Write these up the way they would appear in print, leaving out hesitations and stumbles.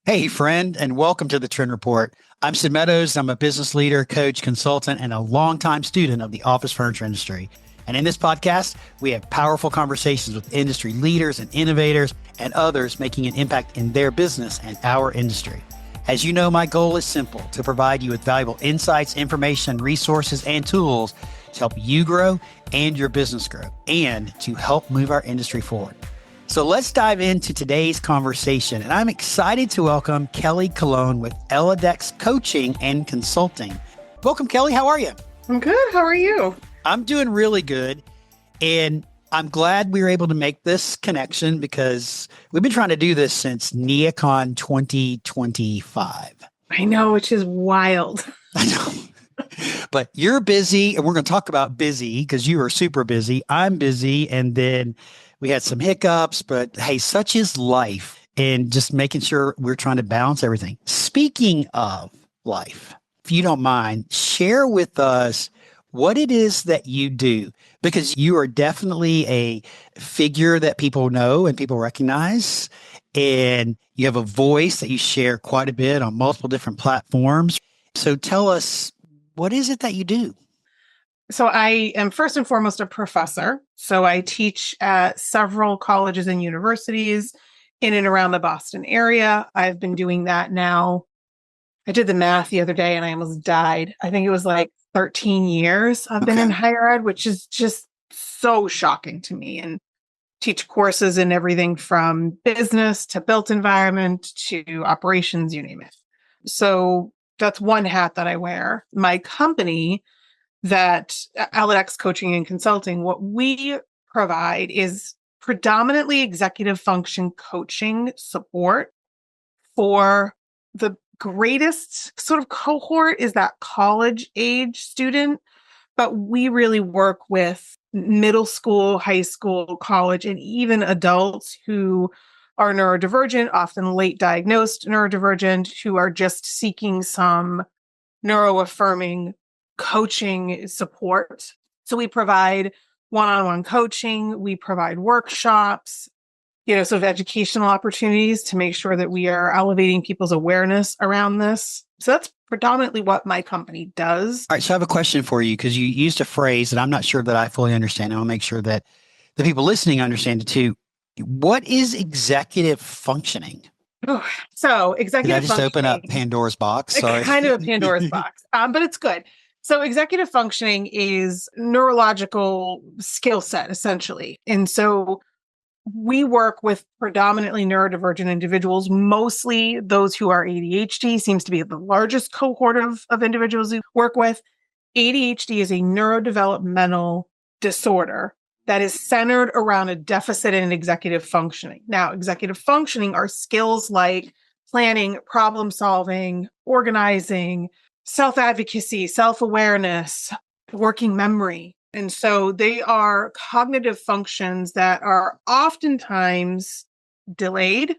Hey, friend, and welcome to the Trend Report. I'm Sid Meadows. I'm a business leader, coach, consultant, and a longtime student of the office furniture industry. And in this podcast, we have powerful conversations with industry leaders and innovators and others making an impact in their business and our industry. As you know, my goal is simple: to provide you with valuable insights, information, resources, and tools to help you grow and your business grow, and to help move our industry forward. So let's dive into today's conversation. And I'm excited to welcome Kelly Colón with Elidex Coaching and Consulting. Welcome, Kelly. How are you? I'm good. How are you? I'm doing really good. And I'm glad we were able to make this connection because we've been trying to do this since NeoCon 2025. I know, which is wild. I know. But you're busy, and we're going to talk about busy because you are super busy. I'm busy. And then we had some hiccups, but hey, such is life, and just making sure we're trying to balance everything. Speaking of life, if you don't mind, share with us what it is that you do, because you are definitely a figure that people know and people recognize, and you have a voice that you share quite a bit on multiple different platforms. So tell us, what is it that you do? So I am first and foremost a professor. So I teach at several colleges and universities in and around the Boston area. I've been doing that now. I did the math the other day and I almost died. I think it was like 13 years I've been in higher ed, which is just so shocking to me. And teach courses in everything from business to built environment to operations, you name it. So that's one hat that I wear. My company, that Elidex Coaching and Consulting, what we provide is predominantly executive function coaching support for the greatest sort of cohort is that college age student. But we really work with middle school, high school, college, and even adults who are neurodivergent, often late diagnosed neurodivergent, who are just seeking some neuro-affirming coaching support. So we provide one-on-one coaching, we provide workshops, sort of educational opportunities to make sure that we are elevating people's awareness around this. So that's predominantly what my company does. All right. So I have a question for you, because you used a phrase that I'm not sure that I fully understand. I'll make sure that the people listening understand it too. What is executive functioning? Oh, so Did I executive just open up functioning, Pandora's box? Sorry. kind of a Pandora's box, but it's good. So executive functioning is neurological skill set, essentially. And so we work with predominantly neurodivergent individuals, mostly those who are ADHD seems to be the largest cohort of individuals we work with. ADHD is a neurodevelopmental disorder that is centered around a deficit in executive functioning. Now, executive functioning are skills like planning, problem solving, organizing, self-advocacy, self-awareness, working memory. And so they are cognitive functions that are oftentimes delayed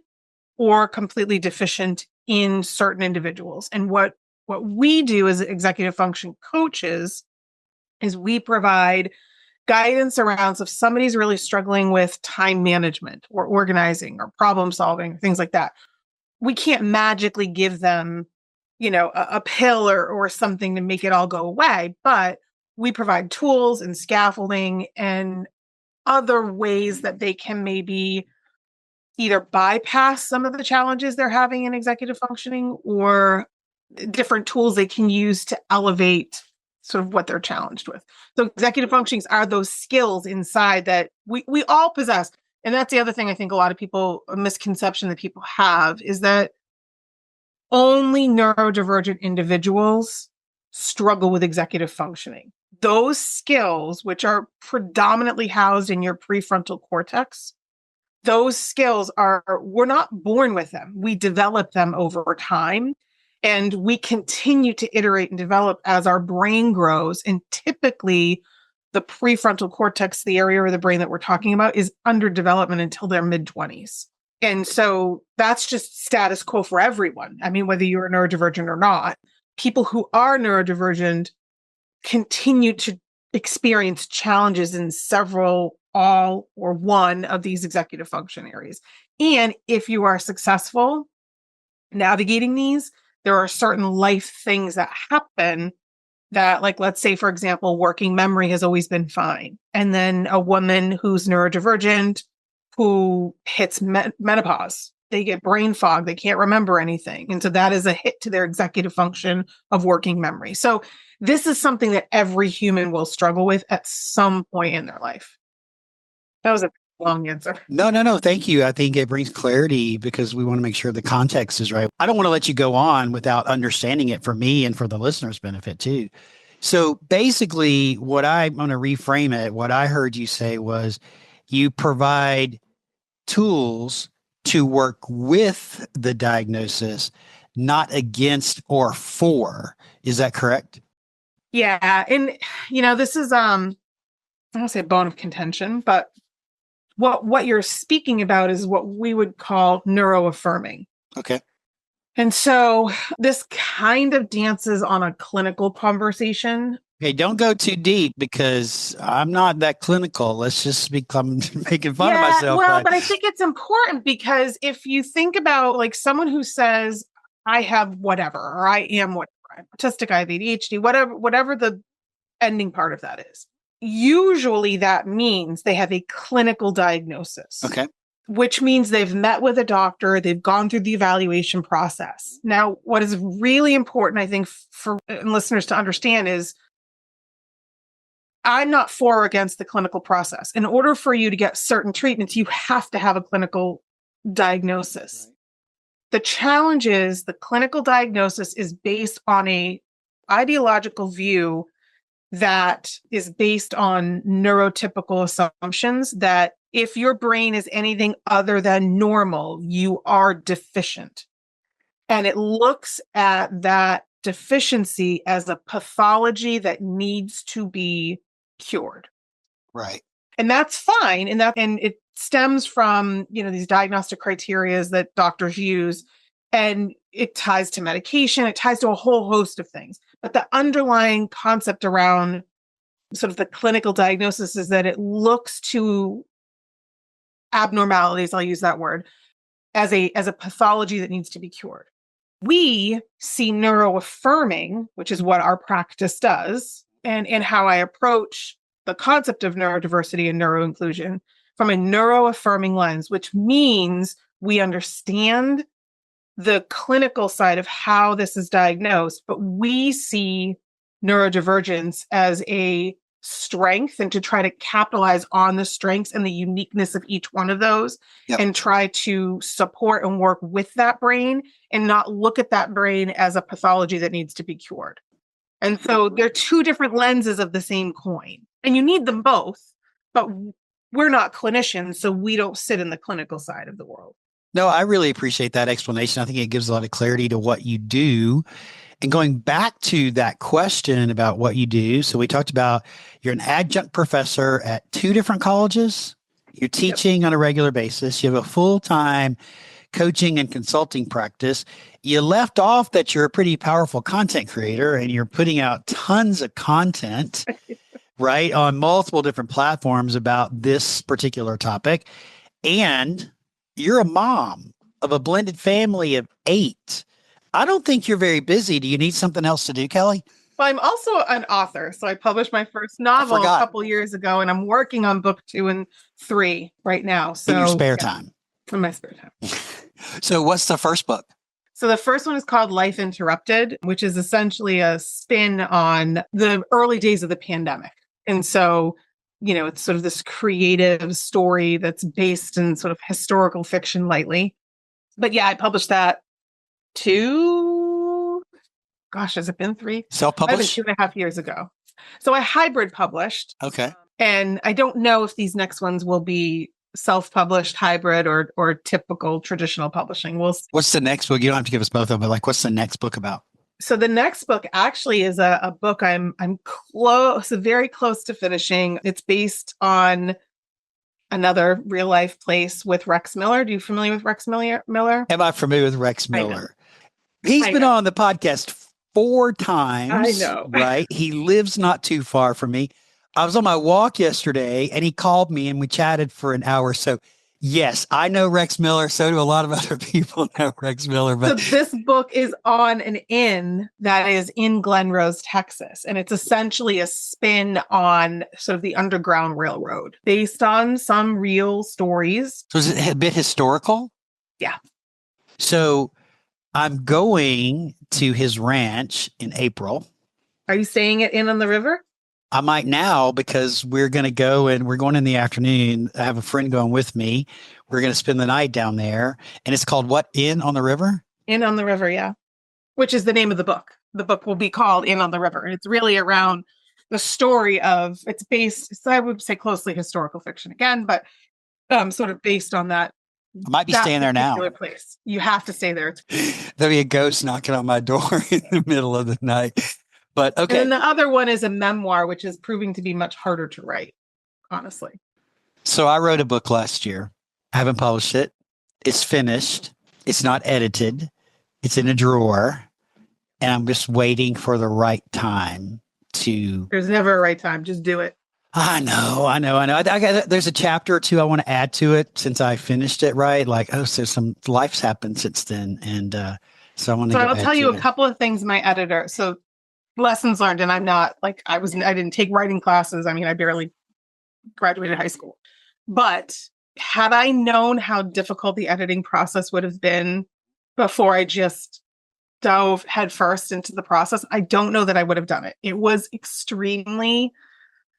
or completely deficient in certain individuals. And what we do as executive function coaches is we provide guidance around, so if somebody's really struggling with time management or organizing or problem solving, things like that, we can't magically give them, a pill or something to make it all go away, but we provide tools and scaffolding and other ways that they can maybe either bypass some of the challenges they're having in executive functioning, or different tools they can use to elevate sort of what they're challenged with. So executive functionings are those skills inside that we all possess. And that's the other thing I think a misconception that people have is that only neurodivergent individuals struggle with executive functioning. Those skills, which are predominantly housed in your prefrontal cortex, those skills we're not born with them. We develop them over time. And we continue to iterate and develop as our brain grows. And typically, the prefrontal cortex, the area of the brain that we're talking about, is under development until their mid-20s. And so that's just status quo for everyone. I mean, whether you're neurodivergent or not, people who are neurodivergent continue to experience challenges in several, all, or one of these executive function areas. And if you are successful, navigating these, there are certain life things that happen that, like, let's say, for example, working memory has always been fine. And then a woman who's neurodivergent, who hits menopause, they get brain fog, they can't remember anything. And so that is a hit to their executive function of working memory. So this is something that every human will struggle with at some point in their life. That was a long answer. No. Thank you. I think it brings clarity because we want to make sure the context is right. I don't want to let you go on without understanding it for me and for the listeners' benefit too. So basically, what I'm going to reframe it, what I heard you say was you provide tools to work with the diagnosis, not against or for. Is that correct? Yeah. And, this is, I don't say bone of contention, but what you're speaking about is what we would call neuroaffirming. Okay. And so this kind of dances on a clinical conversation. Okay, don't go too deep because I'm not that clinical. Let's just become making fun of myself. Well, but I think it's important because if you think about like someone who says, I have whatever, or I am whatever, I'm autistic, I have ADHD, whatever the ending part of that is, usually that means they have a clinical diagnosis. Okay. Which means they've met with a doctor, they've gone through the evaluation process. Now, what is really important, I think, for listeners to understand is I'm not for or against the clinical process. In order for you to get certain treatments, you have to have a clinical diagnosis. Right. The challenge is the clinical diagnosis is based on a ideological view that is based on neurotypical assumptions that if your brain is anything other than normal, you are deficient. And it looks at that deficiency as a pathology that needs to be cured. Right. And that's fine. And it stems from, these diagnostic criteria that doctors use, and it ties to medication, it ties to a whole host of things. But the underlying concept around sort of the clinical diagnosis is that it looks to abnormalities, I'll use that word, as a pathology that needs to be cured. We see neuroaffirming, which is what our practice does, and how I approach the concept of neurodiversity and neuroinclusion from a neuroaffirming lens, which means we understand the clinical side of how this is diagnosed, but we see neurodivergence as a strength and to try to capitalize on the strengths and the uniqueness of each one of those. Yep. And try to support and work with that brain and not look at that brain as a pathology that needs to be cured. And so they're two different lenses of the same coin, and you need them both, but we're not clinicians, so we don't sit in the clinical side of the world. No, I really appreciate that explanation. I think it gives a lot of clarity to what you do. And going back to that question about what you do. So we talked about you're an adjunct professor at 2 different colleges. You're teaching on a regular basis. You have a full-time coaching and consulting practice. You left off that you're a pretty powerful content creator and you're putting out tons of content, right, on multiple different platforms about this particular topic. And you're a mom of a blended family of 8. I don't think you're very busy. Do you need something else to do, Kelly? Well, I'm also an author. So I published my first novel a couple years ago, and I'm working on book 2 and 3 right now. So in your spare time. In my spare time. So what's the first book? So the first one is called Life Interrupted, which is essentially a spin on the early days of the pandemic. And so, it's sort of this creative story that's based in sort of historical fiction lightly. But yeah, I published that 2, has it been 3? Self-published? 2.5 years ago. So I hybrid published. Okay. And I don't know if these next ones will be self-published, hybrid, or typical traditional publishing. We'll see. What's the next book? You don't have to give us both of them, but what's the next book about? So the next book actually is a book I'm close, very close to finishing. It's based on another real life place with Rex Miller. Are you familiar with Rex Miller? Am I familiar with Rex Miller? He's been on the podcast 4 times. I know. Right? He lives not too far from me. I was on my walk yesterday and he called me and we chatted for an hour. So Yes, I know Rex Miller. So do a lot of other people know Rex Miller. So But this book is on an inn that is in Glen Rose, Texas. And it's essentially a spin on sort of the Underground Railroad based on some real stories. so is it a bit historical? Yeah. So I'm going to his ranch in April. Are you staying at Inn on the River? I might now because we're going to go and we're going in the afternoon. I have a friend going with me. We're going to spend the night down there. And it's called what? Inn on the River? Inn on the River, yeah. Which is the name of the book. The book will be called Inn on the River. And it's really around the story of, it's based, so I would say closely historical fiction again, but sort of based on that. I might be staying there now. Place. You have to stay there. There'll be a ghost knocking on my door in the middle of the night. But okay. And then the other one is a memoir, which is proving to be much harder to write, honestly. So I wrote a book last year. I haven't published it. It's finished. It's not edited. It's in a drawer. And I'm just waiting for the right time to. There's never a right time. Just do it. I know. There's a chapter or two I want to add to it since I finished it, right? Like, oh, so some life's happened since then. And so I want to. So I'll tell you a couple of things my editor. So lessons learned, and I'm not like I didn't take writing classes. I mean, I barely graduated high school. But had I known how difficult the editing process would have been before I just dove headfirst into the process, I don't know that I would have done it. It was extremely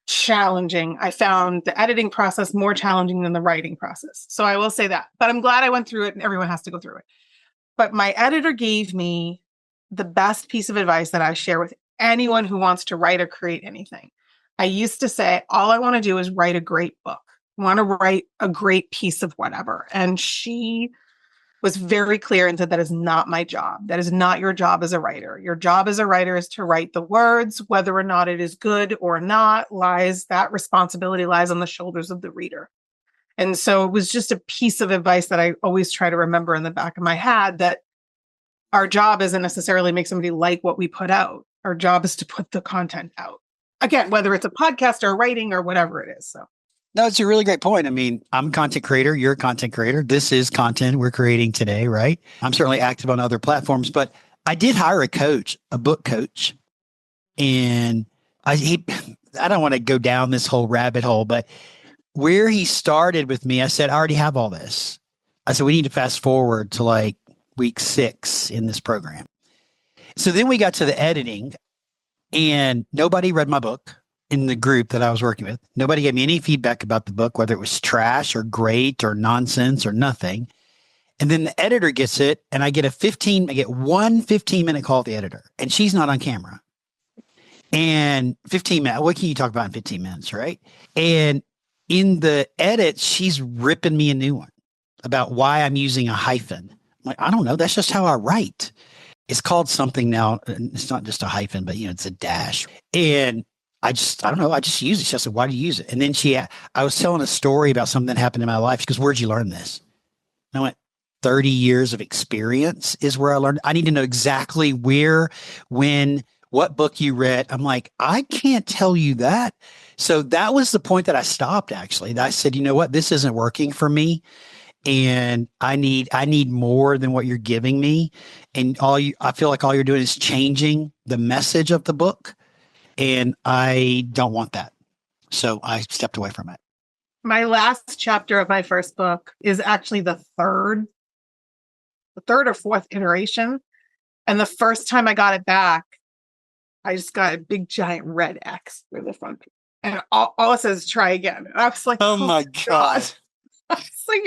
challenging. I found the editing process more challenging than the writing process. So I will say that. But I'm glad I went through it, and everyone has to go through it. But my editor gave me the best piece of advice that I share with anyone who wants to write or create anything. I used to say, all I want to do is write a great book. I want to write a great piece of whatever. And she was very clear and said, that is not my job. That is not your job as a writer. Your job as a writer is to write the words, whether or not it is good or not, that responsibility lies on the shoulders of the reader. And so it was just a piece of advice that I always try to remember in the back of my head, that our job isn't necessarily make somebody like what we put out. Our job is to put the content out. Again, whether it's a podcast or writing or whatever it is. So. No, it's a really great point. I mean, I'm a content creator. You're a content creator. This is content we're creating today, right? I'm certainly active on other platforms, but I did hire a coach, a book coach. And I don't want to go down this whole rabbit hole, but where he started with me, I said, I already have all this. I said, we need to fast forward to like week 6 in this program. So then we got to the editing, and nobody read my book in the group that I was working with. Nobody gave me any feedback about the book, whether it was trash or great or nonsense or nothing. And then the editor gets it, and I get one 15-minute call with the editor, and she's not on camera. And 15 minutes, what can you talk about in 15 minutes, right? And in the edit, she's ripping me a new one about why I'm using a hyphen. I'm like, I don't know. That's just how I write. It's called something now. It's not just a hyphen, but it's a dash. And I don't know. I just use it. She said, why do you use it? And then I was telling a story about something that happened in my life. She goes, where'd you learn this? And I went, 30 years of experience is where I learned. I need to know exactly where, when, what book you read. I'm like, I can't tell you that. So that was the point that I stopped, actually. I said, you know what? This isn't working for me. And I need more than what you're giving me. And I feel like all you're doing is changing the message of the book. And I don't want that. So I stepped away from it. My last chapter of my first book is actually the third or fourth iteration. And the first time I got it back, I just got a big giant red X through the front. And all it says is try again. And I was like, oh my God. I was like,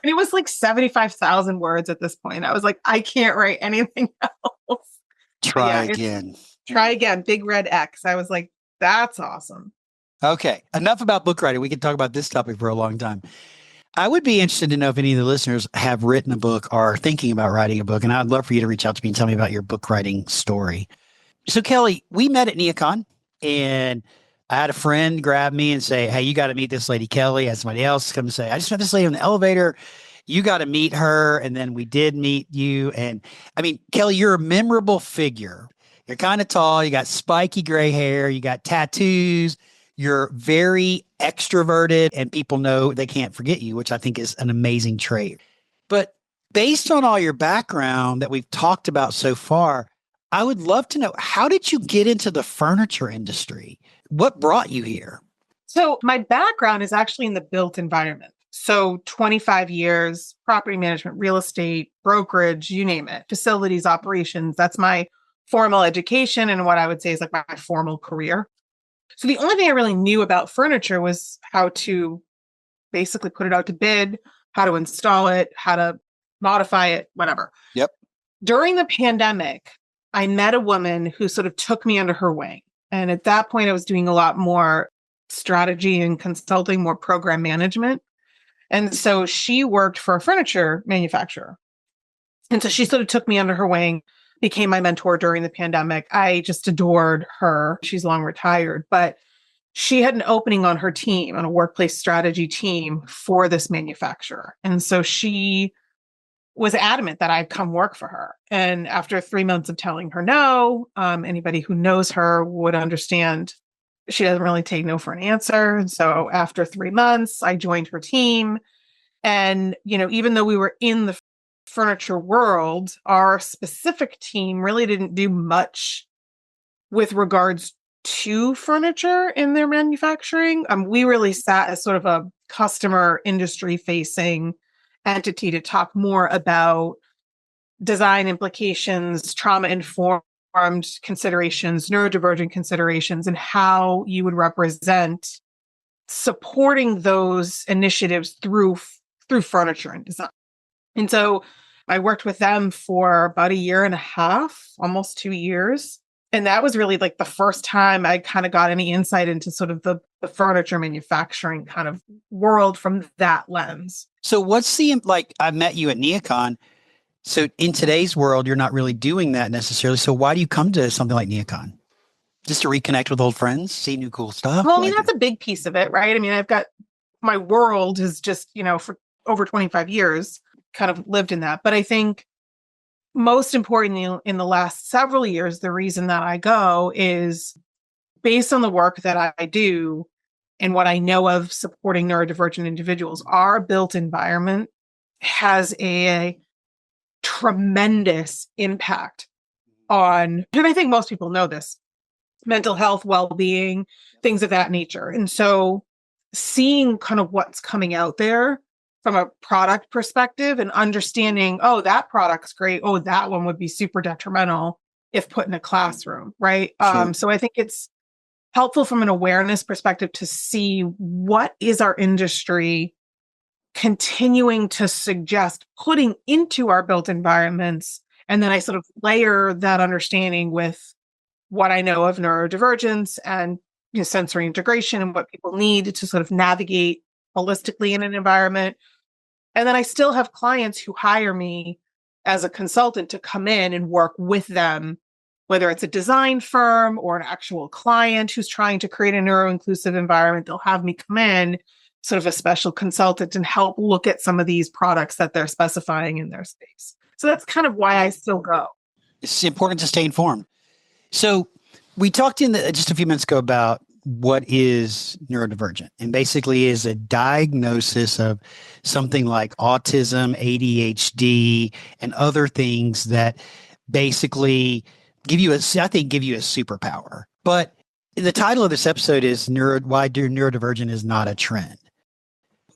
and it was like 75,000 words at this point. I was like, I can't write anything else. Try again. Try again. Big red X. I was like, that's awesome. Okay. Enough about book writing. We can talk about this topic for a long time. I would be interested to know if any of the listeners have written a book or are thinking about writing a book. And I'd love for you to reach out to me and tell me about your book writing story. So Kelly, we met at NeoCon, and I had a friend grab me and say, hey, you got to meet this lady, Kelly. I had somebody else come and say, I just met this lady in the elevator. You got to meet her. And then we did meet you. And I mean, Kelly, you're a memorable figure. You're kind of tall. You got spiky gray hair. You got tattoos. You're very extroverted and people know they can't forget you, which I think is an amazing trait. But based on all your background that we've talked about so far, I would love to know, how did you get into the furniture industry? What brought you here? So my background is actually in the built environment. So 25 years, property management, real estate, brokerage, you name it, facilities, operations. That's my formal education and what I would say is like my formal career. So the only thing I really knew about furniture was how to basically put it out to bid, how to install it, how to modify it, whatever. Yep. During the pandemic, I met a woman who sort of took me under her wing. And at that point, I was doing a lot more strategy and consulting, more program management. And so she worked for a furniture manufacturer. And so she sort of took me under her wing, became my mentor during the pandemic. I just adored her. She's long retired, but she had an opening on her team, on a workplace strategy team for this manufacturer. And so she was adamant that I'd come work for her. And after 3 months of telling her no, anybody who knows her would understand she doesn't really take no for an answer. And so after 3 months, I joined her team. And, even though we were in the furniture world, our specific team really didn't do much with regards to furniture in their manufacturing. We really sat as sort of a customer industry facing entity to talk more about design implications, trauma informed considerations, neurodivergent considerations, and how you would represent supporting those initiatives through furniture and design. And so I worked with them for about 1.5 years, almost 2 years. And that was really like the first time I kind of got any insight into sort of the furniture manufacturing kind of world from that lens. So I met you at Neocon. So in today's world, you're not really doing that necessarily. So why do you come to something like Neocon? Just to reconnect with old friends, see new cool stuff? Well, that's a big piece of it, right? I've got my world is just, for over 25 years, kind of lived in that. But I think most importantly, in the last several years, the reason that I go is based on the work that I do and what I know of supporting neurodivergent individuals. Our built environment has a tremendous impact on, and I think most people know this, mental health, well-being, things of that nature. And so seeing kind of what's coming out there from a product perspective and understanding, oh, that product's great. Oh, that one would be super detrimental if put in a classroom, right? Sure. So I think it's helpful from an awareness perspective to see what is our industry continuing to suggest putting into our built environments. And then I sort of layer that understanding with what I know of neurodivergence and sensory integration and what people need to sort of navigate holistically in an environment. And then I still have clients who hire me as a consultant to come in and work with them, whether it's a design firm or an actual client who's trying to create a neuro-inclusive environment. They'll have me come in, sort of a special consultant, and help look at some of these products that they're specifying in their space. So that's kind of why I still go. It's important to stay informed. So we talked just a few minutes ago about what is neurodivergent, and basically is a diagnosis of something like autism, ADHD, and other things that basically give you a superpower. But the title of this episode is Why Neurodivergent Is Not a Trend.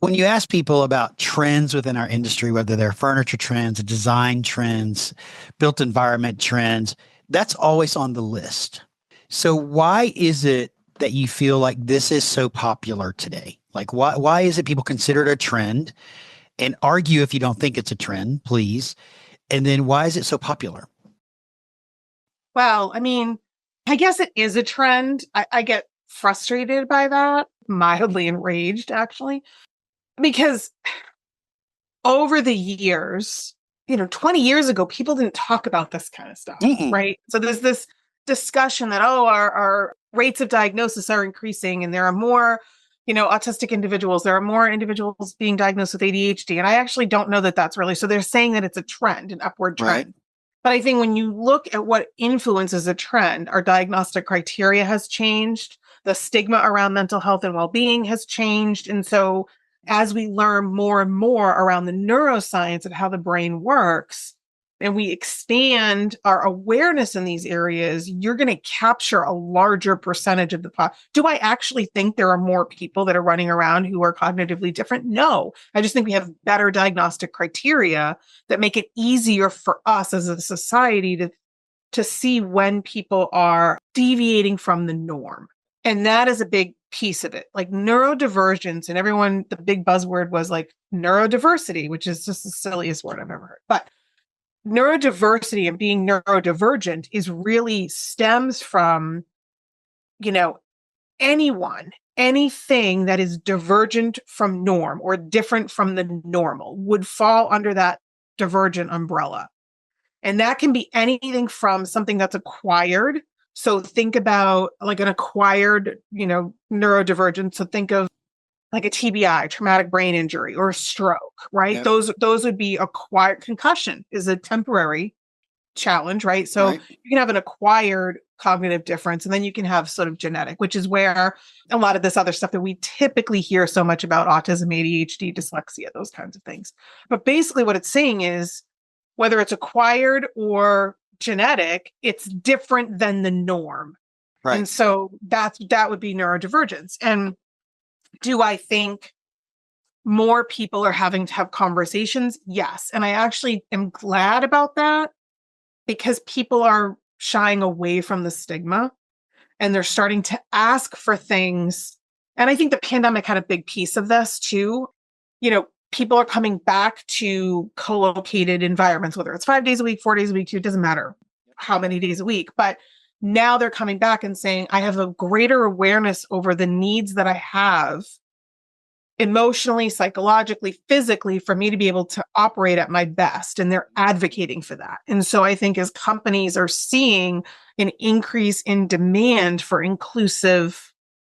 When you ask people about trends within our industry, whether they're furniture trends, design trends, built environment trends, that's always on the list. So why is it that you feel like this is so popular today? Like, why is it people consider it a trend? And argue if you don't think it's a trend, please. And then why is it so popular? Well, I guess it is a trend. I get frustrated by that, mildly enraged, actually, because over the years, 20 years ago, people didn't talk about this kind of stuff, right? So there's this discussion that, our rates of diagnosis are increasing and there are more, autistic individuals. There are more individuals being diagnosed with ADHD. And I actually don't know that that's really, so they're saying that it's a trend, an upward trend. Right. But I think when you look at what influences a trend, our diagnostic criteria has changed. The stigma around mental health and well-being has changed. And so as we learn more and more around the neuroscience of how the brain works, and we expand our awareness in these areas, you're going to capture a larger percentage of the Do I actually think there are more people that are running around who are cognitively different? No. I just think we have better diagnostic criteria that make it easier for us as a society to see when people are deviating from the norm. And that is a big piece of it. Like neurodivergence, and everyone, the big buzzword was like neurodiversity, which is just the silliest word I've ever heard. But neurodiversity and being neurodivergent is really stems from, anything that is divergent from norm or different from the normal would fall under that divergent umbrella. And that can be anything from something that's acquired. So think about like an acquired, neurodivergence. So think of like a TBI, traumatic brain injury, or a stroke, right? Yep. Those would be acquired. Concussion is a temporary challenge, right? So you can have an acquired cognitive difference, and then you can have sort of genetic, which is where a lot of this other stuff that we typically hear so much about: autism, ADHD, dyslexia, those kinds of things. But basically what it's saying is whether it's acquired or genetic, it's different than the norm. Right. And so that would be neurodivergence. And do I think more people are having to have conversations? Yes. And I actually am glad about that, because people are shying away from the stigma and they're starting to ask for things. And I think the pandemic had a big piece of this too. People are coming back to co-located environments, whether it's 5 days a week, 4 days a week, it doesn't matter how many days a week. But now they're coming back and saying, I have a greater awareness over the needs that I have emotionally, psychologically, physically, for me to be able to operate at my best. And they're advocating for that. And so I think as companies are seeing an increase in demand for inclusive,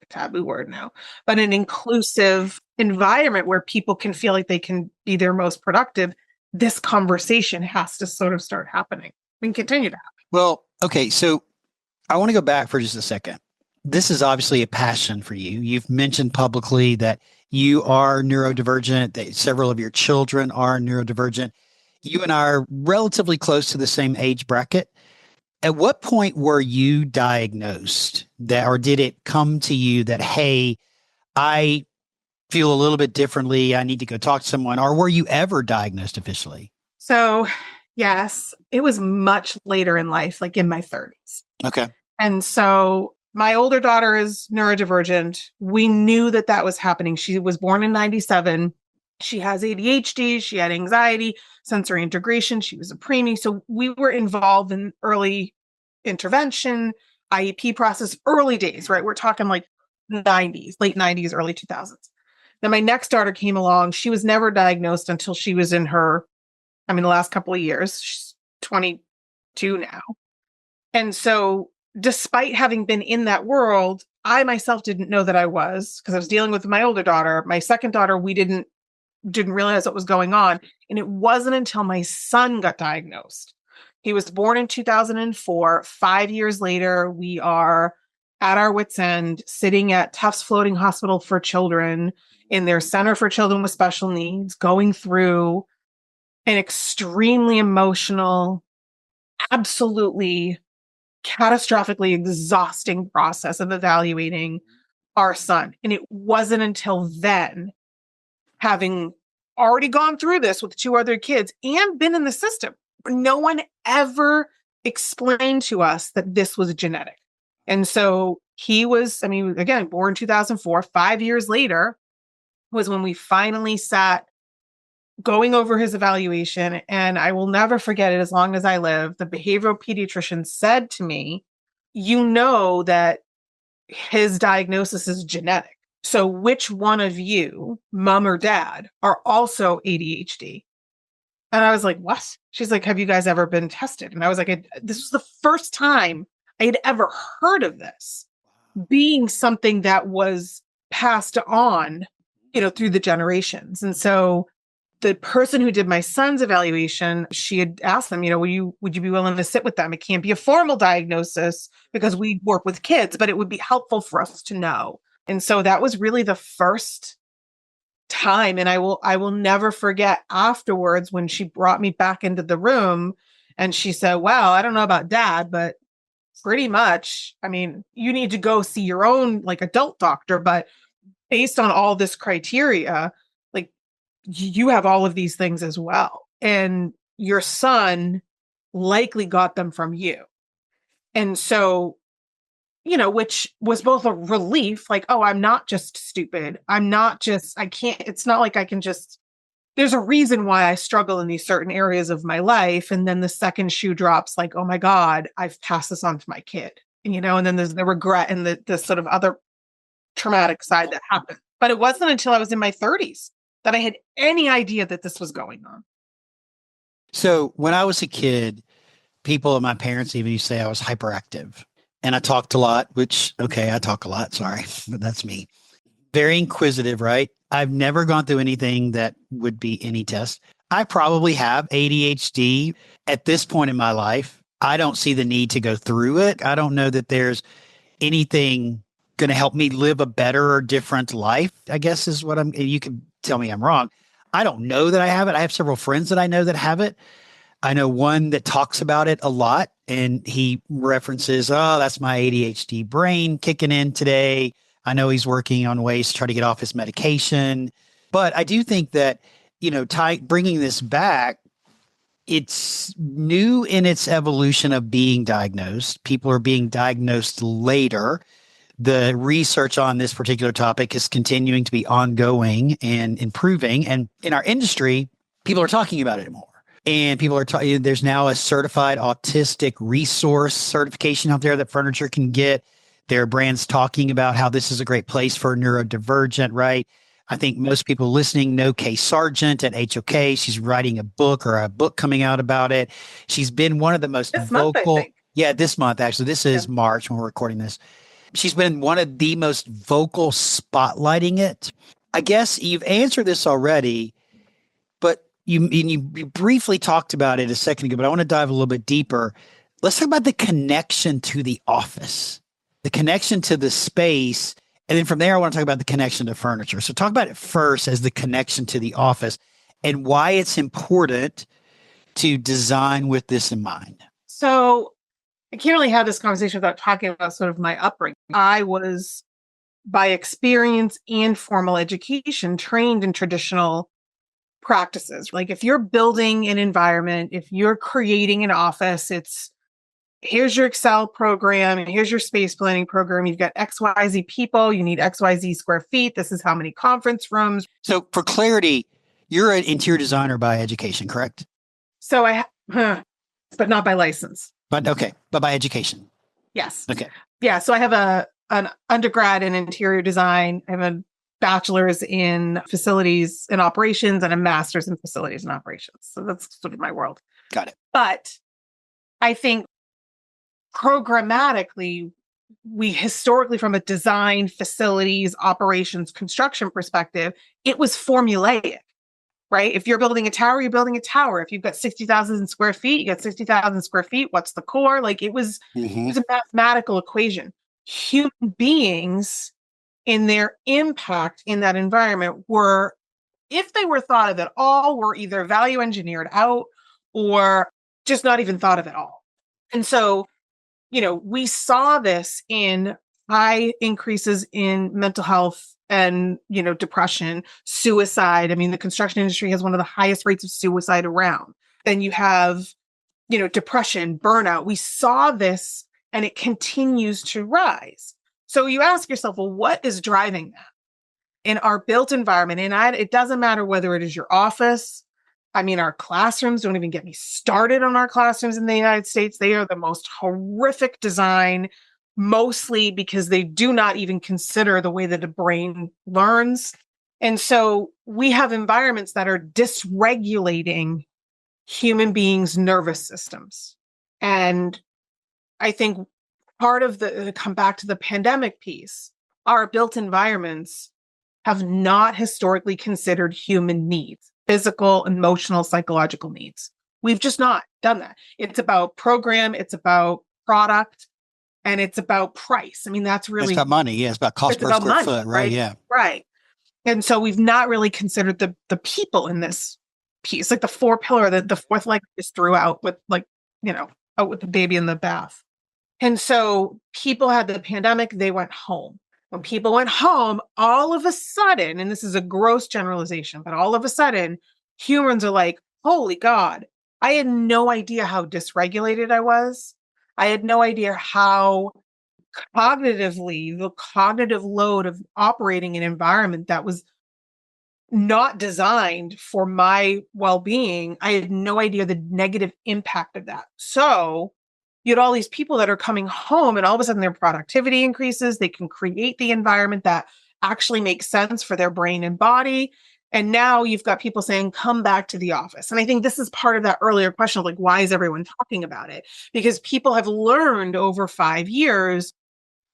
taboo word now, but an inclusive environment where people can feel like they can be their most productive, this conversation has to sort of start happening and continue to happen. Well, okay. So I want to go back for just a second. This is obviously a passion for you. You've mentioned publicly that you are neurodivergent, that several of your children are neurodivergent. You and I are relatively close to the same age bracket. At what point were you diagnosed or did it come to you that, hey, I feel a little bit differently, I need to go talk to someone, or were you ever diagnosed officially? So, yes, it was much later in life, like in my 30s. Okay. And so my older daughter is neurodivergent. We knew that was happening. She was born in 97. She has ADHD. She had anxiety, sensory integration. She was a preemie. So we were involved in early intervention, IEP process, early days, right? We're talking like 90s, late 90s, early 2000s. Then my next daughter came along. She was never diagnosed until she was in the last couple of years. She's 22 now. And so despite having been in that world, I myself didn't know that I was, because I was dealing with my older daughter. My second daughter, we didn't realize what was going on. And it wasn't until my son got diagnosed. He was born in 2004. 5 years later, we are at our wits' end, sitting at Tufts Floating Hospital for Children in their Center for Children with Special Needs, going through an extremely emotional, absolutely catastrophically exhausting process of evaluating our son. And it wasn't until then, having already gone through this with 2 other kids and been in the system, no one ever explained to us that this was genetic. And so he was, again, born 2004, 5 years later was when we finally sat going over his evaluation. And I will never forget it as long as I live. The behavioral pediatrician said to me, you know that his diagnosis is genetic. So which one of you, mom or dad, are also ADHD? And I was like, what? She's like, have you guys ever been tested? And I was like, this was the first time I had ever heard of this being something that was passed on, through the generations. And so the person who did my son's evaluation, she had asked them, would you be willing to sit with them? It can't be a formal diagnosis because we work with kids, but it would be helpful for us to know. And so that was really the first time. And I will never forget afterwards when she brought me back into the room and she said, well, I don't know about dad, but pretty much, I mean, you need to go see your own like adult doctor, but based on all this criteria, like you have all of these things as well. And your son likely got them from you. And so, which was both a relief, like, oh, I'm not just stupid. I can't, it's not like I can just, there's a reason why I struggle in these certain areas of my life. And then the second shoe drops, like, oh my God, I've passed this on to my kid. And, and then there's the regret and the sort of other traumatic side that happened. But it wasn't until I was in my 30s that I had any idea that this was going on. So when I was a kid, people and my parents even used to say I was hyperactive. And I talked a lot, which, okay, I talk a lot. Sorry, but that's me. Very inquisitive, right? I've never gone through anything that would be any test. I probably have ADHD at this point in my life. I don't see the need to go through it. I don't know that there's anything going to help me live a better or different life, I guess is what you can tell me I'm wrong. I don't know that I have it. I have several friends that I know that have it. I know one that talks about it a lot and he references, oh, that's my ADHD brain kicking in today. I know he's working on ways to try to get off his medication. But I do think that, bringing this back, it's new in its evolution of being diagnosed. People are being diagnosed later. The research on this particular topic is continuing to be ongoing and improving. And in our industry, people are talking about it more. And people are talking, there's now a certified autistic resource certification out there that furniture can get. There are brands talking about how this is a great place for neurodivergent, right? I think most people listening know Kay Sargent at HOK. She's writing a book coming out about it. She's been one of the most This vocal. month, I think. Yeah, this month, actually. This is March when we're recording this. She's been one of the most vocal spotlighting it. I guess you've answered this already, but you briefly talked about it a second ago, but I want to dive a little bit deeper. Let's talk about the connection to the office, the connection to the space. And then from there, I want to talk about the connection to furniture. So talk about it first as the connection to the office and why it's important to design with this in mind. So I can't really have this conversation without talking about sort of my upbringing. I was, by experience and formal education, trained in traditional practices. Like if you're building an environment, if you're creating an office, here's your Excel program and here's your space planning program. You've got XYZ people, you need XYZ square feet. This is how many conference rooms. So for clarity, you're an interior designer by education, correct? So but not by license. But by education. Yes. Okay. Yeah. So I have an undergrad in interior design. I have a bachelor's in facilities and operations and a master's in facilities and operations. So that's sort of my world. Got it. But I think programmatically, we historically, from a design, facilities, operations, construction perspective, it was formulaic, right? If you're building a tower, you're building a tower. If you've got 60,000 square feet, you got 60,000 square feet. What's the core? Like it was a mathematical equation. Human beings in their impact in that environment were, if they were thought of at all, were either value engineered out or just not even thought of at all. And so, we saw this in high increases in mental health and, depression, suicide. I mean, the construction industry has one of the highest rates of suicide around. Then you have, depression, burnout. We saw this and it continues to rise. So you ask yourself, well, what is driving that in our built environment? And it doesn't matter whether it is your office. I mean, our classrooms, don't even get me started on our classrooms in the United States. They are the most horrific design, mostly because they do not even consider the way that a brain learns. And so we have environments that are dysregulating human beings' nervous systems. And I think part of come back to the pandemic piece, our built environments have not historically considered human needs. physical, emotional, psychological needs. We've just not done that. It's about program, it's about product, and it's about price. I mean, that's It's really, about money. Yeah. It's about cost it's per about square money, foot. Right. right? Yeah. Right. And so we've not really considered the people in this piece, like the four pillar, the fourth leg just threw out with like, out with the baby in the bath. And so people had the pandemic, they went home. When people went home, all of a sudden, and this is a gross generalization, but all of a sudden, humans are like, holy God, I had no idea how dysregulated I was. I had no idea how cognitively, the cognitive load of operating an environment that was not designed for my well-being. I had no idea the negative impact of that. So you had all these people that are coming home and all of a sudden their productivity increases. They can create the environment that actually makes sense for their brain and body. And now you've got people saying, come back to the office. And I think this is part of that earlier question of like, why is everyone talking about it? Because people have learned over 5 years,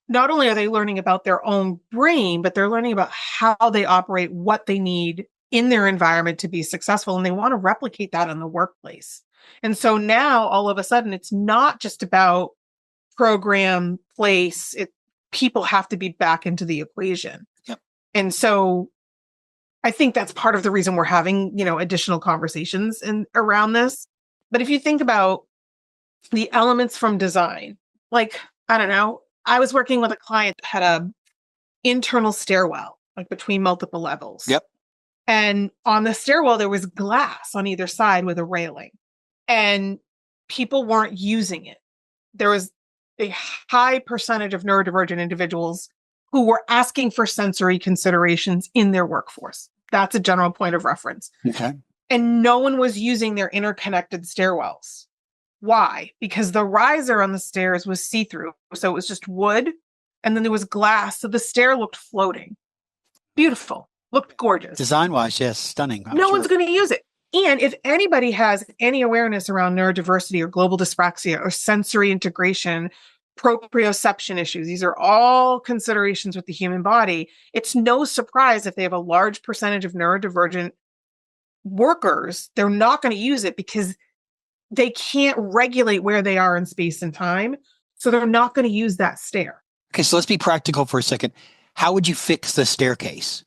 not only are they learning about their own brain, but they're learning about how they operate, what they need in their environment to be successful. And they want to replicate that in the workplace. And so now all of a sudden, it's not just about program, place. People have to be back into the equation. Yep. And so I think that's part of the reason we're having, additional conversations around this. But if you think about the elements from design, like, I don't know, I was working with a client that had a internal stairwell, like between multiple levels. Yep. And on the stairwell, there was glass on either side with a railing. And people weren't using it. There was a high percentage of neurodivergent individuals who were asking for sensory considerations in their workforce. That's a general point of reference. Okay. And no one was using their interconnected stairwells. Why? Because the riser on the stairs was see-through. So it was just wood. And then there was glass. So the stair looked floating. Beautiful. Looked gorgeous. Design-wise, yes, stunning. No one's going to use it. And if anybody has any awareness around neurodiversity or global dyspraxia or sensory integration, proprioception issues, these are all considerations with the human body. It's no surprise if they have a large percentage of neurodivergent workers, they're not going to use it because they can't regulate where they are in space and time. So they're not going to use that stair. Okay, so let's be practical for a second. How would you fix the staircase?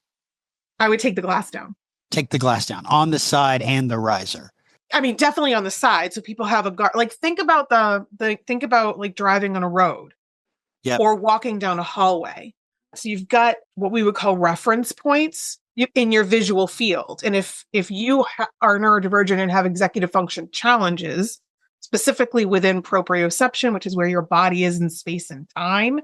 I would take the glass down. Take the glass down on the side and the riser. I mean, definitely on the side. So people have a guard. Like think about think about like driving on a road, Yep. or walking down a hallway. So you've got what we would call reference points in your visual field. And if you are neurodivergent and have executive function challenges, specifically within proprioception, which is where your body is in space and time,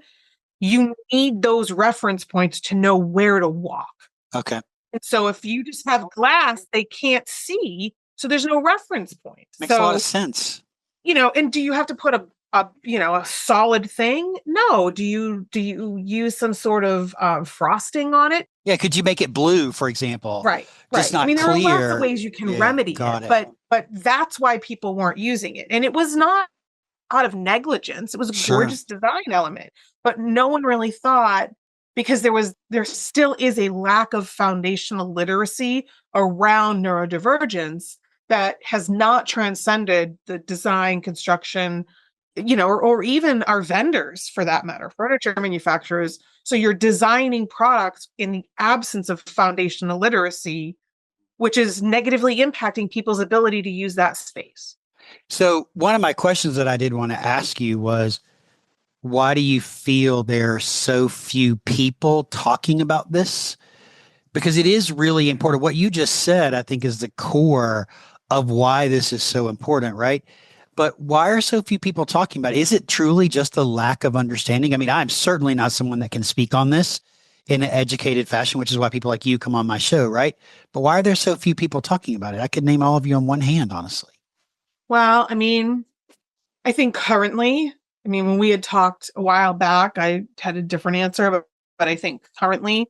you need those reference points to know where to walk. Okay. And so if you just have glass, they can't see. So there's no reference point. Makes a lot of sense. And do you have to put a solid thing? No. Do you use some sort of frosting on it? Yeah. Could you make it blue, for example? Right. Just not there clear. are lots of ways you can remedy it, but that's why people weren't using it. And it was not out of negligence. It was a gorgeous design element, but no one really thought, because there still is a lack of foundational literacy around neurodivergence that has not transcended the design, construction, or even our vendors for that matter, furniture manufacturers. So you're designing products in the absence of foundational literacy, which is negatively impacting people's ability to use that space. So one of my questions that I did want to ask you was, why do you feel there are so few people talking about this? Because it is really important. What you just said, I think, is the core of why this is so important, right? But why are so few people talking about it? Is it truly just a lack of understanding? I mean, I'm certainly not someone that can speak on this in an educated fashion, which is why people like you come on my show, right? But why are there so few people talking about it? I could name all of you on one hand, honestly. Well, I mean, I think currently, when we had talked a while back, I had a different answer, but I think currently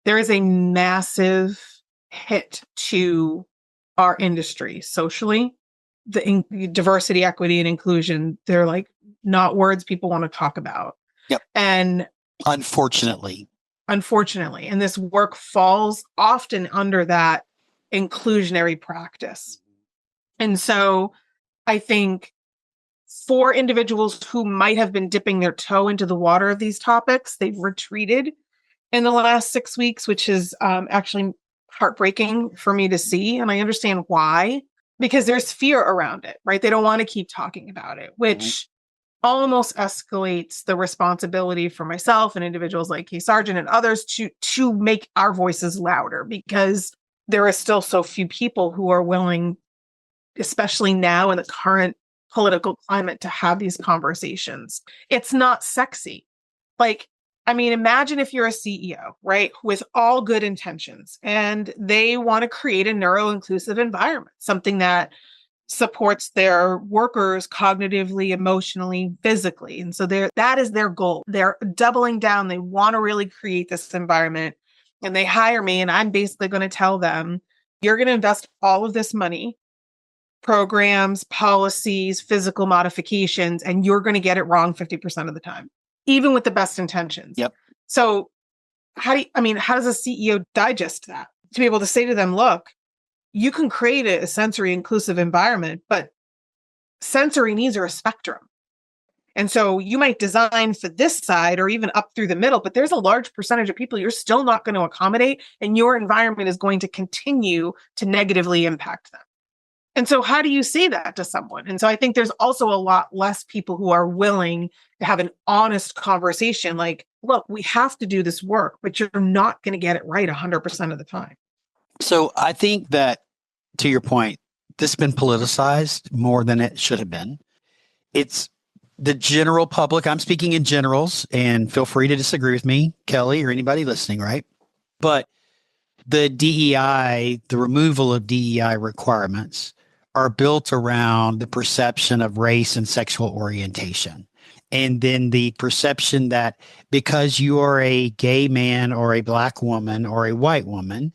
there is a massive hit to our industry socially. The diversity, equity, and inclusion, they're like not words people want to talk about. Yep. And unfortunately, and this work falls often under that inclusionary practice. And so I think for individuals who might have been dipping their toe into the water of these topics, they've retreated in the last 6 weeks, which is actually heartbreaking for me to see. And I understand why, because there's fear around it, right? They don't want to keep talking about it, which almost escalates the responsibility for myself and individuals like Kay Sargent and others to make our voices louder, because there are still so few people who are willing, especially now in the current political climate, to have these conversations. It's not sexy. Like, I mean, imagine if you're a CEO, right, with all good intentions, and they want to create a neuro-inclusive environment, something that supports their workers cognitively, emotionally, physically. And so that is their goal. They're doubling down. They want to really create this environment, and they hire me, and I'm basically going to tell them, you're going to invest all of this money, programs, policies, physical modifications, and you're going to get it wrong 50% of the time, even with the best intentions. Yep. So how does a CEO digest that? To be able to say to them, look, you can create a sensory inclusive environment, but sensory needs are a spectrum. And so you might design for this side or even up through the middle, but there's a large percentage of people you're still not going to accommodate, and your environment is going to continue to negatively impact them. And so how do you say that to someone? And so I think there's also a lot less people who are willing to have an honest conversation. Like, look, we have to do this work, but you're not going to get it right 100% of the time. So I think that, to your point, this has been politicized more than it should have been. It's the general public. I'm speaking in generals, and feel free to disagree with me, Kelly, or anybody listening, right? But the DEI, the removal of DEI requirements are built around the perception of race and sexual orientation. And then the perception that because you are a gay man or a black woman or a white woman,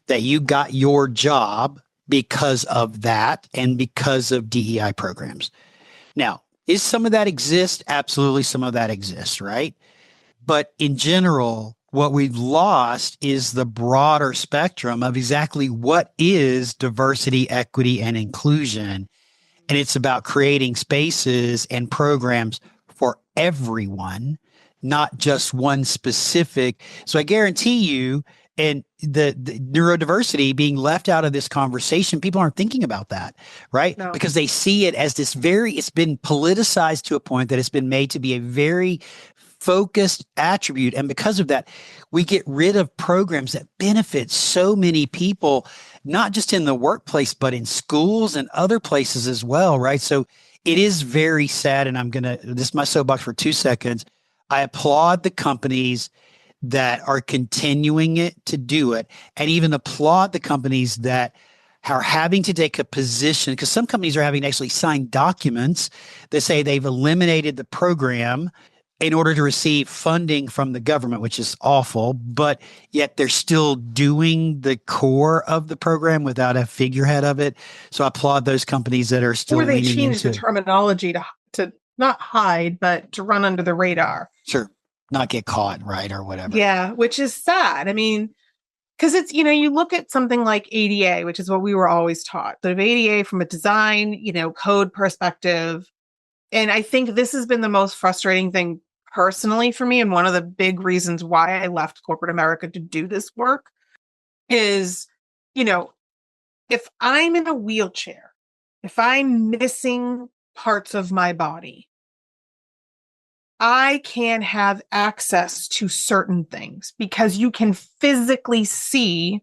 that you got your job because of that and because of DEI programs. Now, is some of that exist? Absolutely, some of that exists, right? But in general, what we've lost is the broader spectrum of exactly what is diversity, equity, and inclusion. And it's about creating spaces and programs for everyone, not just one specific. So I guarantee you, and the neurodiversity being left out of this conversation, people aren't thinking about that, right? No. Because they see it as this it's been politicized to a point that it's been made to be a very focused attribute. And because of that, we get rid of programs that benefit so many people, not just in the workplace, but in schools and other places as well, right? So it is very sad. And this is my soapbox for 2 seconds. I applaud the companies that are continuing to do it, and even applaud the companies that are having to take a position, because some companies are having to actually sign documents that say they've eliminated the program in order to receive funding from the government, which is awful, but yet they're still doing the core of the program without a figurehead of it. So I applaud those companies that are still leaning into. Or they leaning change the terminology to not hide, but to run under the radar. Sure. Not get caught, right? Or whatever. Yeah, which is sad. I mean, because it's, you look at something like ADA, which is what we were always taught. So ADA from a design, code perspective. And I think this has been the most frustrating thing personally for me. And one of the big reasons why I left corporate America to do this work is, if I'm in a wheelchair, if I'm missing parts of my body, I can have access to certain things because you can physically see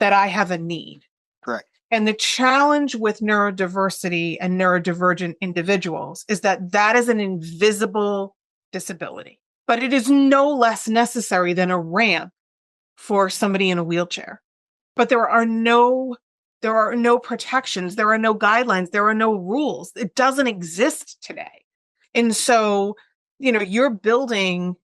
that I have a need. Correct. And the challenge with neurodiversity and neurodivergent individuals is that is an invisible disability, but it is no less necessary than a ramp for somebody in a wheelchair. But there are no protections, there are no guidelines, there are no rules. It doesn't exist today. And so, you're building,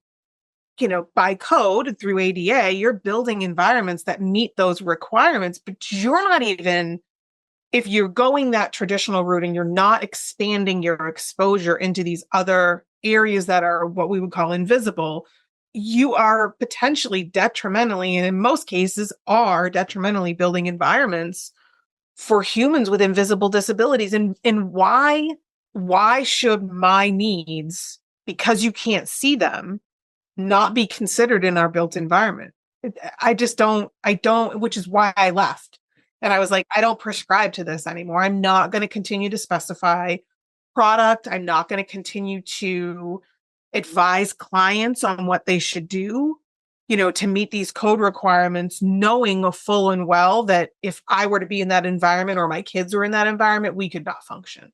by code through ADA, you're building environments that meet those requirements, but you're not even, if you're going that traditional route and you're not expanding your exposure into these other areas that are what we would call invisible, you are potentially detrimentally, and in most cases are detrimentally building environments for humans with invisible disabilities. And why should my needs, because you can't see them, not be considered in our built environment? I don't, which is why I left. And I was like, I don't prescribe to this anymore. I'm not going to continue to specify product. I'm not going to continue to advise clients on what they should do, to meet these code requirements, knowing full and well that if I were to be in that environment or my kids were in that environment, we could not function.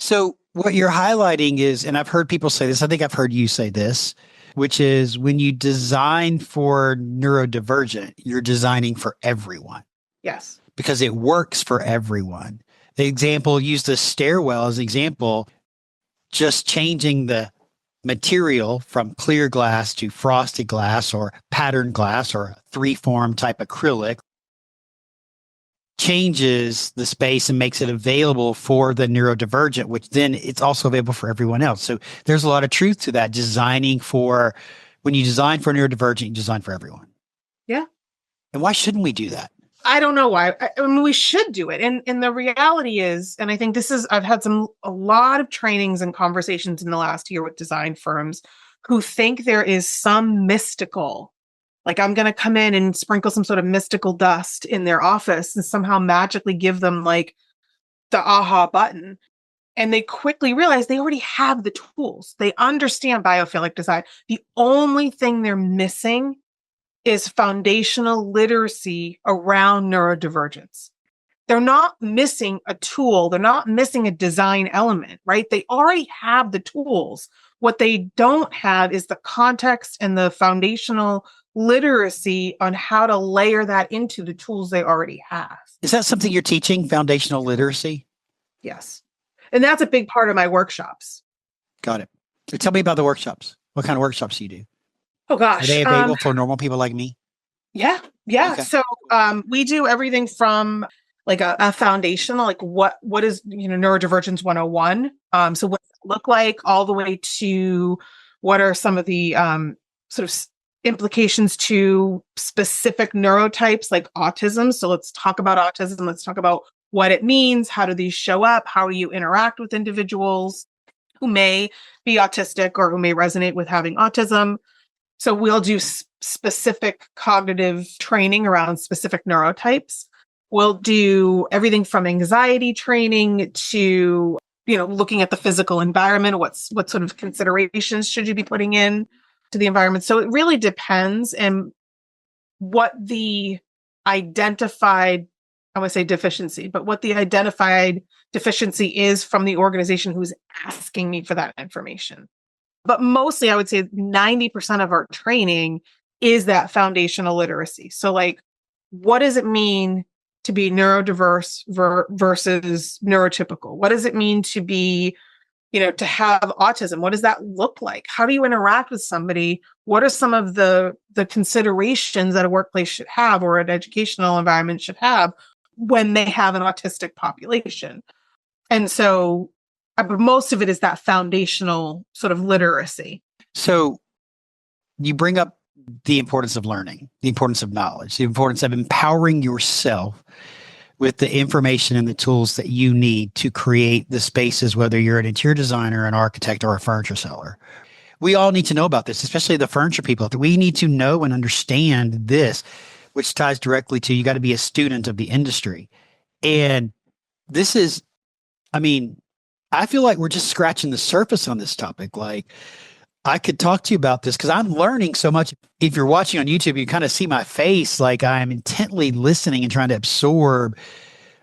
So what you're highlighting is, and I've heard people say this, I think I've heard you say this, which is when you design for neurodivergent, you're designing for everyone. Yes. Because it works for everyone. The example, use the stairwell as an example, just changing the material from clear glass to frosted glass or patterned glass or 3-form type acrylic changes the space and makes it available for the neurodivergent, which then it's also available for everyone else. So there's a lot of truth to that. When you design for neurodivergent, you design for everyone. Yeah. And why shouldn't we do that? I don't know why. I mean, we should do it. And the reality is, and I think I've had a lot of trainings and conversations in the last year with design firms who think there is some mystical, like I'm going to come in and sprinkle some sort of mystical dust in their office and somehow magically give them like the aha button. And they quickly realize they already have the tools. They understand biophilic design. The only thing they're missing is foundational literacy around neurodivergence. They're not missing a tool. They're not missing a design element, right? They already have the tools. What they don't have is the context and the foundational literacy on how to layer that into the tools they already have. Is that something you're teaching, foundational literacy? Yes. And that's a big part of my workshops. Got it. So tell me about the workshops. What kind of workshops do you do? Oh, gosh. Are they available for normal people like me? Yeah. Yeah. Okay. So we do everything from like a foundational, like what is, neurodivergence 101. So what does it look like, all the way to what are some of the sort of implications to specific neurotypes like autism. So let's talk about autism. Let's talk about what it means. How do these show up? How do you interact with individuals who may be autistic or who may resonate with having autism? So we'll do specific cognitive training around specific neurotypes. We'll do everything from anxiety training to, looking at the physical environment. What sort of considerations should you be putting in to the environment? So it really depends. And what the identified, I would say deficiency, but what the identified deficiency is from the organization who's asking me for that information. But mostly, I would say 90% of our training is that foundational literacy. So like, what does it mean to be neurodiverse versus neurotypical? What does it mean to be, to have autism? What does that look like? How do you interact with somebody? What are some of the considerations that a workplace should have or an educational environment should have when they have an autistic population? And so but most of it is that foundational sort of literacy. So you bring up the importance of learning, the importance of knowledge, the importance of empowering yourself with the information and the tools that you need to create the spaces, whether you're an interior designer, an architect, or a furniture seller. We all need to know about this, especially the furniture people. We need to know and understand this, which ties directly to you got to be a student of the industry. And this is, I feel like we're just scratching the surface on this topic. Like, I could talk to you about this because I'm learning so much. If you're watching on YouTube, you kind of see my face, like I'm intently listening and trying to absorb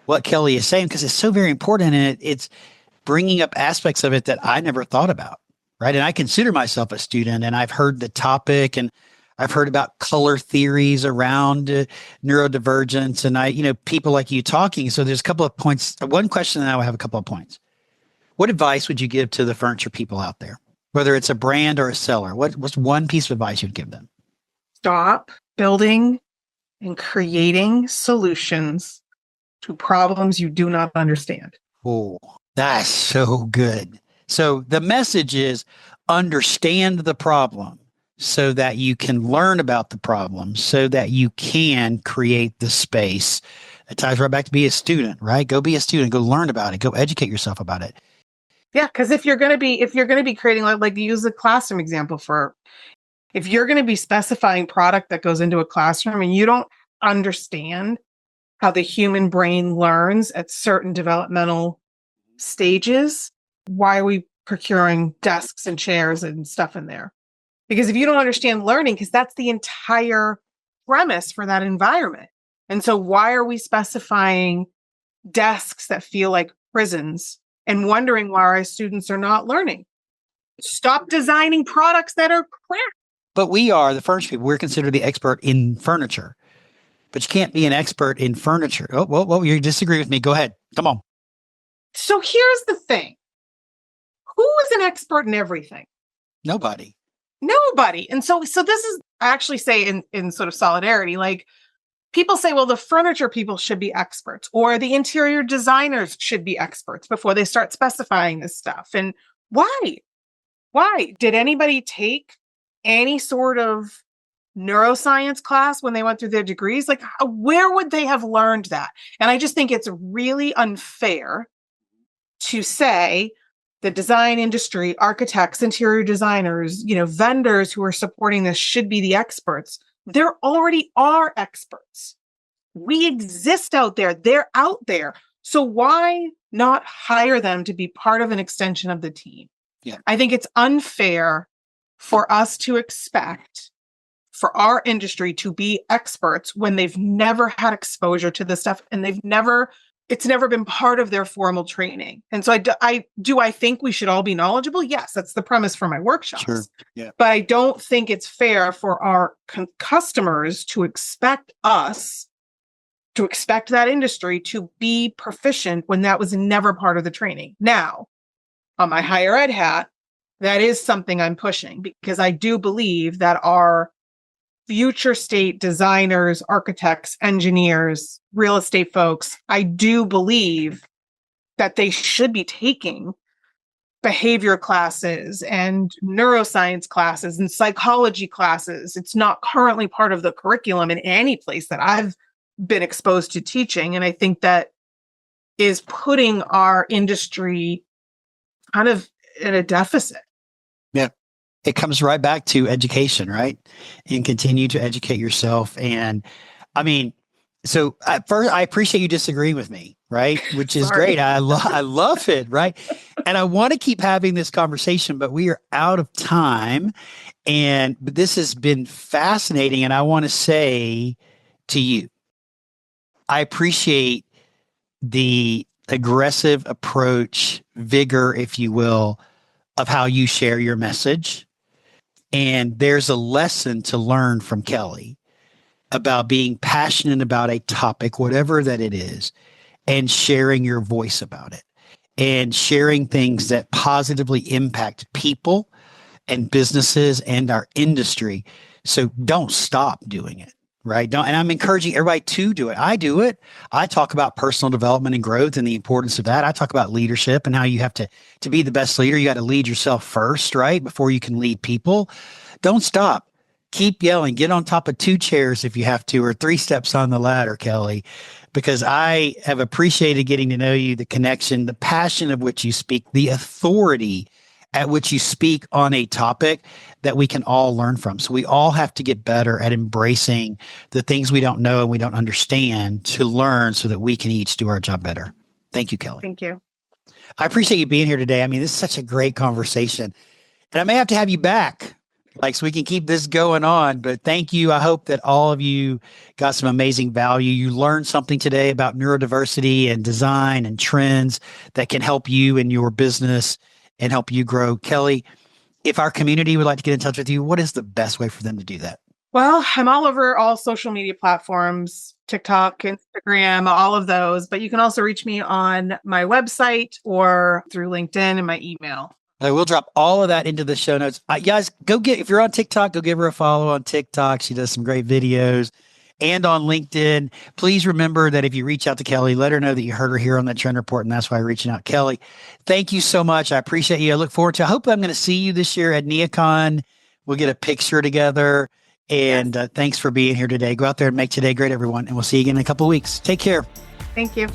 what Kelly is saying because it's so very important. And it's bringing up aspects of it that I never thought about, right? And I consider myself a student, and I've heard the topic, and I've heard about color theories around neurodivergence, and people like you talking. So there's a couple of points. One question, and I will have a couple of points. What advice would you give to the furniture people out there, whether it's a brand or a seller? What's one piece of advice you'd give them? Stop building and creating solutions to problems you do not understand. Oh, that's so good. So the message is understand the problem. so that you can learn about the problem, so that you can create the space. It ties right back to be a student, right? Go be a student, go learn about it, go educate yourself about it. Yeah, because if you're going to be creating, like use the classroom example for, if you're going to be specifying product that goes into a classroom and you don't understand how the human brain learns at certain developmental stages, why are we procuring desks and chairs and stuff in there? Because if you don't understand learning, because that's the entire premise for that environment. And so why are we specifying desks that feel like prisons and wondering why our students are not learning? Stop designing products that are crap. But we are the furniture people. We're considered the expert in furniture. But you can't be an expert in furniture. Oh, well, you disagree with me. Go ahead. Come on. So here's the thing. Who is an expert in everything? Nobody. And so this is, I actually say in sort of solidarity, like people say, well, the furniture people should be experts, or the interior designers should be experts before they start specifying this stuff. And why? Did anybody take any sort of neuroscience class when they went through their degrees? Like, where would they have learned that? And I just think it's really unfair to say the design industry, architects, interior designers, vendors who are supporting this should be the experts. There already are experts. We exist out there. They're out there. So why not hire them to be part of an extension of the team? Yeah. I think it's unfair for us to expect for our industry to be experts when they've never had exposure to this stuff and it's never been part of their formal training. And so I think we should all be knowledgeable? Yes, that's the premise for my workshops. Sure. Yeah. But I don't think it's fair for our customers to expect that industry to be proficient when that was never part of the training. Now, on my higher ed hat, that is something I'm pushing, because I do believe that our future state designers, architects, engineers, real estate folks, I do believe that they should be taking behavior classes and neuroscience classes and psychology classes. It's not currently part of the curriculum in any place that I've been exposed to teaching. And I think that is putting our industry kind of in a deficit. Yeah. It comes right back to education, right? And continue to educate yourself. And I mean, so first, I appreciate you disagreeing with me, right? Which is great. I love it, right? And I want to keep having this conversation, but we are out of time. But this has been fascinating. And I want to say to you, I appreciate the aggressive approach, vigor, if you will, of how you share your message. And there's a lesson to learn from Kelly about being passionate about a topic, whatever that it is, and sharing your voice about it and sharing things that positively impact people and businesses and our industry. So don't stop doing it. Right. And I'm encouraging everybody to do it. I do it. I talk about personal development and growth and the importance of that. I talk about leadership and how you have to be the best leader. You got to lead yourself first, right? Before you can lead people. Don't stop. Keep yelling. Get on top of 2 chairs if you have to, or 3 steps on the ladder, Kelly, because I have appreciated getting to know you, the connection, the passion of which you speak, the authority at which you speak on a topic that we can all learn from. So we all have to get better at embracing the things we don't know and we don't understand to learn so that we can each do our job better. Thank you, Kelly. Thank you. I appreciate you being here today. I mean, this is such a great conversation. And I may have to have you back, so we can keep this going on. But thank you. I hope that all of you got some amazing value. You learned something today about neurodiversity and design and trends that can help you in your business and help you grow. Kelly, if our community would like to get in touch with you, what is the best way for them to do that? Well, I'm all over all social media platforms, TikTok, Instagram, all of those. But you can also reach me on my website or through LinkedIn and my email. We'll drop all of that into the show notes. Guys, if you're on TikTok, go give her a follow on TikTok. She does some great videos. And on LinkedIn, please remember that if you reach out to Kelly, let her know that you heard her here on the Trend Report, and that's why I'm reaching out. Kelly, thank you so much. I appreciate you. I look forward to I hope I'm going to see you this year at NeoCon We'll get a picture together. And thanks for being here today. Go out there and make today great, everyone. And we'll see you again in a couple of weeks. Take care. Thank you.